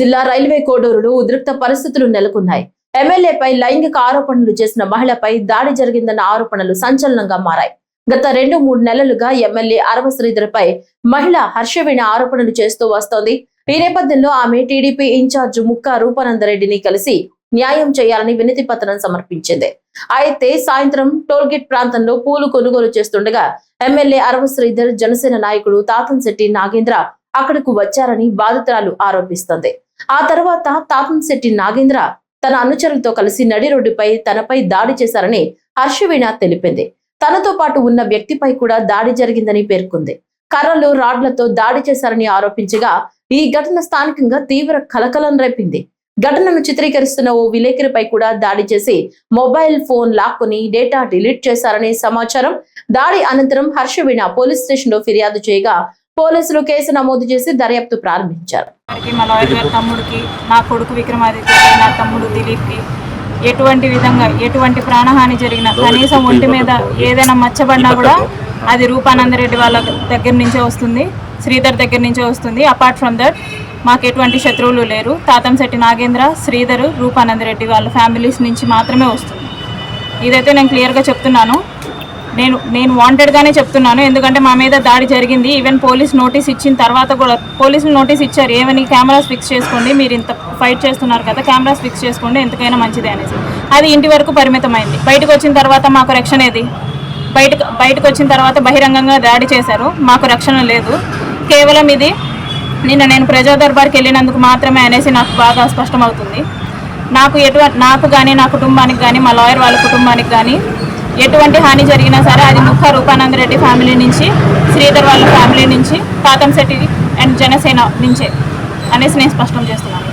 జిల్లా రైల్వే కోడూరులో ఉద్రిక్త పరిస్థితులు నెలకొన్నాయి. ఎమ్మెల్యేపై లైంగిక ఆరోపణలు చేసిన మహిళపై దాడి జరిగిందన్న ఆరోపణలు సంచలనంగా మారాయి. గత 2-3 నెలలుగా ఎమ్మెల్యే అరవ శ్రీధర్పై మహిళ హర్షవీణ ఆరోపణలు చేస్తూ వస్తోంది. ఈ నేపథ్యంలో ఆమె టీడీపీ ఇన్ఛార్జ్ ముక్కా రూపానందరెడ్డిని కలిసి న్యాయం చేయాలని వినతి పత్రం సమర్పించింది. అయితే సాయంత్రం టోల్గేట్ ప్రాంతంలో పూలు కొనుగోలు చేస్తుండగా ఎమ్మెల్యే అరవ శ్రీధర్, జనసేన నాయకుడు తాతంశెట్టి నాగేంద్ర అక్కడకు వచ్చారని బాధితురాలు ఆరోపిస్తోంది. ఆ తర్వాత తాతంశెట్టి నాగేంద్ర తన అనుచరులతో కలిసి నడి రోడ్డుపై తనపై దాడి చేశారని హర్షవీణ తెలిపింది. తనతో పాటు ఉన్న వ్యక్తిపై కూడా దాడి జరిగిందని పేర్కొంది. కర్రలు, రాడ్లతో దాడి చేశారని ఆరోపించగా ఈ ఘటన స్థానికంగా తీవ్ర కలకలం రేపింది. ఘటనను చిత్రీకరిస్తున్న ఓ విలేకరిపై కూడా దాడి చేసి మొబైల్ ఫోన్ లాక్కుని డేటా డిలీట్ చేశారనే సమాచారం. దాడి అనంతరం హర్షవీణ పోలీస్ స్టేషన్ లో ఫిర్యాదు చేయగా పోలీసులు కేసు నమోదు చేసి దర్యాప్తు ప్రారంభించారు. మా లాయర్ గారి తమ్ముడికి, నా కొడుకు విక్రమాదిత్యకి, నా తమ్ముడు దిలీప్కి ఎటువంటి ప్రాణహాని జరిగినా, కనీసం ఒంటి మీద ఏదైనా మచ్చబడినా కూడా అది రూపానందరెడ్డి వాళ్ళ దగ్గర నుంచే వస్తుంది, శ్రీధర్ దగ్గర నుంచే వస్తుంది. అపార్ట్ ఫ్రమ్ దట్ మాకు ఎటువంటి శత్రువులు లేరు. తాతంశెట్టి నాగేంద్ర, శ్రీధర్, రూపానందరెడ్డి వాళ్ళ ఫ్యామిలీస్ నుంచి మాత్రమే వస్తుంది. ఇదైతే నేను క్లియర్గా చెప్తున్నాను. నేను వాంటెడ్గానే చెప్తున్నాను. ఎందుకంటే మా మీద దాడి జరిగింది. ఈవెన్ పోలీస్ నోటీస్ ఇచ్చిన తర్వాత కూడా పోలీసులు నోటీస్ ఇచ్చారు, ఏమని కెమెరాస్ ఫిక్స్ చేసుకోండి, మీరు ఇంత ఫైట్ చేస్తున్నారు కదా, కెమెరాస్ ఫిక్స్ చేసుకోండి, ఎంతకైనా మంచిదే అనేసి. అది ఇంటి వరకు పరిమితమైంది. బయటకు వచ్చిన తర్వాత మాకు రక్షణ ఏది? బయటకు వచ్చిన తర్వాత బహిరంగంగా దాడి చేశారు, మాకు రక్షణ లేదు. కేవలం ఇది నేను ప్రజా దర్బార్కి వెళ్ళినందుకు మాత్రమే అనేసి నాకు బాగా స్పష్టమవుతుంది. నాకు కానీ, నా కుటుంబానికి కానీ, మా లాయర్ వాళ్ళ కుటుంబానికి కానీ ఎటువంటి హాని జరిగినా సరే అది ముక్కా రూపానందరెడ్డి ఫ్యామిలీ నుంచి, శ్రీధర్ వాళ్ళ ఫ్యామిలీ నుంచి, తాతంశెట్టి అండ్ జనసేన నుంచే అనేసి నేను స్పష్టం చేస్తున్నాను.